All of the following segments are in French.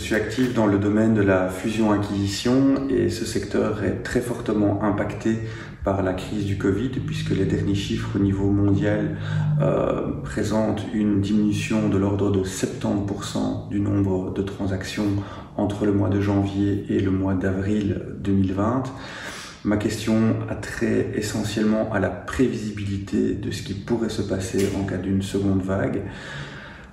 suis actif dans le domaine de la fusion-acquisition et ce secteur est très fortement impacté par la crise du Covid puisque les derniers chiffres au niveau mondial présentent une diminution de l'ordre de 70% du nombre de transactions entre le mois de janvier et le mois d'avril 2020. Ma question a trait essentiellement à la prévisibilité de ce qui pourrait se passer en cas d'une seconde vague.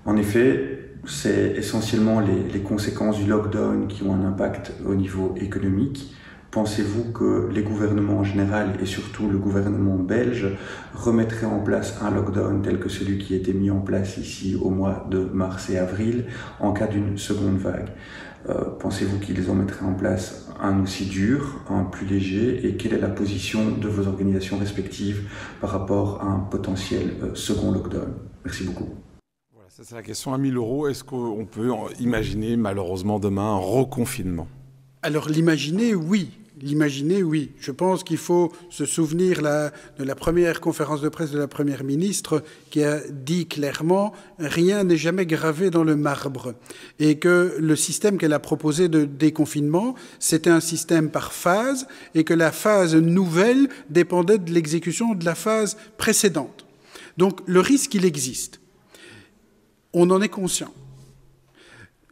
En effet, c'est essentiellement les conséquences du lockdown qui ont un impact au niveau économique. Pensez-vous que les gouvernements en général et surtout le gouvernement belge remettraient en place un lockdown tel que celui qui a été mis en place ici au mois de mars et avril en cas d'une seconde vague? Pensez-vous qu'ils en mettraient en place un aussi dur, un plus léger? Et quelle est la position de vos organisations respectives par rapport à un potentiel second lockdown? Merci beaucoup. Voilà, ça c'est la question à 1000 €. Est-ce qu'on peut imaginer malheureusement demain un reconfinement? Alors l'imaginer, oui. L'imaginer, oui. Je pense qu'il faut se souvenir de la première conférence de presse de la Première ministre qui a dit clairement « rien n'est jamais gravé dans le marbre » et que le système qu'elle a proposé de déconfinement, c'était un système par phase et que la phase nouvelle dépendait de l'exécution de la phase précédente. Donc le risque, il existe. On en est conscient.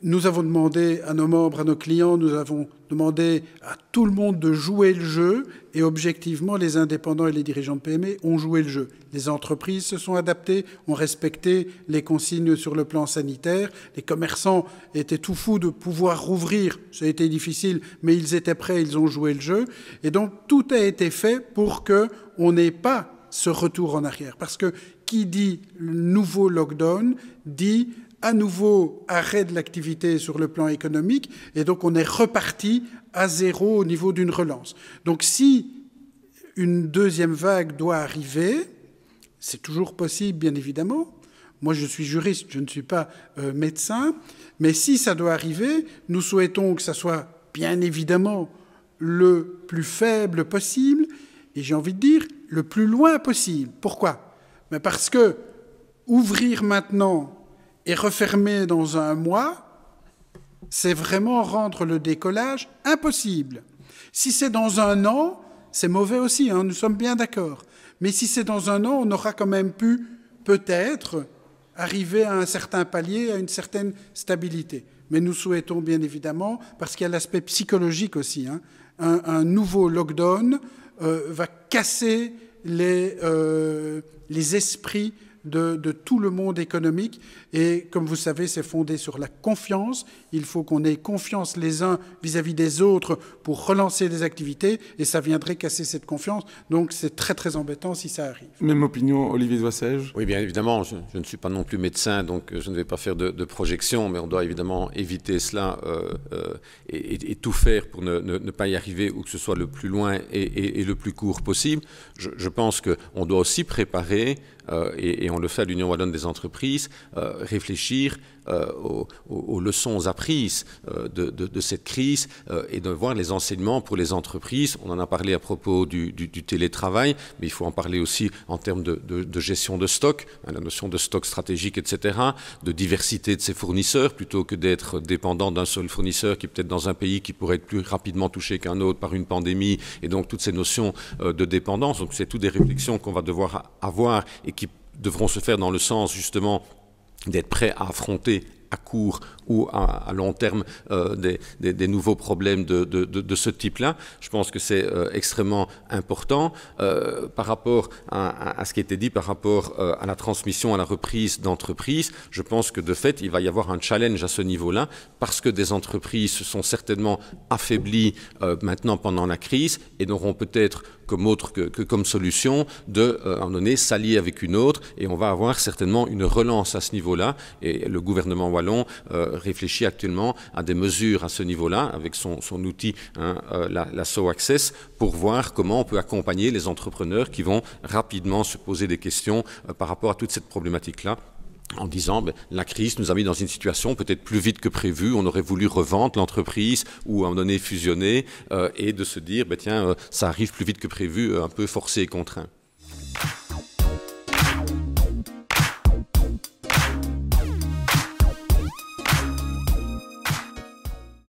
Nous avons demandé à nos membres, à nos clients, nous avons demandé à tout le monde de jouer le jeu et objectivement, les indépendants et les dirigeants de PME ont joué le jeu. Les entreprises se sont adaptées, ont respecté les consignes sur le plan sanitaire. Les commerçants étaient tout fous de pouvoir rouvrir. Ça a été difficile, mais ils étaient prêts, ils ont joué le jeu. Et donc, tout a été fait pour qu'on n'ait pas ce retour en arrière. Parce que qui dit le nouveau lockdown dit à nouveau arrêt de l'activité sur le plan économique, et donc on est reparti à zéro au niveau d'une relance. Donc si une deuxième vague doit arriver, c'est toujours possible, bien évidemment. Moi, je suis juriste, je ne suis pas médecin, mais si ça doit arriver, nous souhaitons que ça soit bien évidemment le plus faible possible, et j'ai envie de dire le plus loin possible. Pourquoi? Mais parce que ouvrir maintenant et refermer dans un mois, c'est vraiment rendre le décollage impossible. Si c'est dans un an, c'est mauvais aussi, hein, nous sommes bien d'accord. Mais si c'est dans un an, on aura quand même pu, peut-être, arriver à un certain palier, à une certaine stabilité. Mais nous souhaitons bien évidemment, parce qu'il y a l'aspect psychologique aussi, hein, un nouveau lockdown va casser les esprits de tout le monde économique. Et comme vous savez, c'est fondé sur la confiance. Il faut qu'on ait confiance les uns vis-à-vis des autres pour relancer les activités et ça viendrait casser cette confiance. Donc c'est très très embêtant si ça arrive. Même opinion, Olivier Doissège? Oui, bien évidemment, je ne suis pas non plus médecin, donc je ne vais pas faire de projection, mais on doit évidemment éviter cela et tout faire pour ne pas y arriver ou que ce soit le plus loin et le plus court possible. Je pense qu'on doit aussi préparer, et on le fait à l'Union Wallonne des entreprises, réfléchir aux leçons apprises de cette crise et de voir les enseignements pour les entreprises. On en a parlé à propos du télétravail, mais il faut en parler aussi en termes de gestion de stock, la notion de stock stratégique, etc., de diversité de ses fournisseurs, plutôt que d'être dépendant d'un seul fournisseur qui est peut-être dans un pays qui pourrait être plus rapidement touché qu'un autre par une pandémie, et donc toutes ces notions de dépendance. Donc c'est toutes des réflexions qu'on va devoir avoir et qui devront se faire dans le sens justement d'être prêt à affronter à court ou à long terme des nouveaux problèmes de ce type-là. Je pense que c'est extrêmement important par rapport à ce qui a été dit par rapport à la transmission, à la reprise d'entreprises. Je pense que de fait, il va y avoir un challenge à ce niveau-là parce que des entreprises se sont certainement affaiblies maintenant pendant la crise et n'auront peut-être comme solution de, à un moment donné, s'allier avec une autre, et on va avoir certainement une relance à ce niveau-là, et le gouvernement wallon réfléchit actuellement à des mesures à ce niveau-là, avec son outil, la So Access, pour voir comment on peut accompagner les entrepreneurs qui vont rapidement se poser des questions par rapport à toute cette problématique-là, en disant la crise nous a mis dans une situation peut-être plus vite que prévu, on aurait voulu revendre l'entreprise ou à un moment donné fusionner et de se dire tiens, ça arrive plus vite que prévu, un peu forcé et contraint.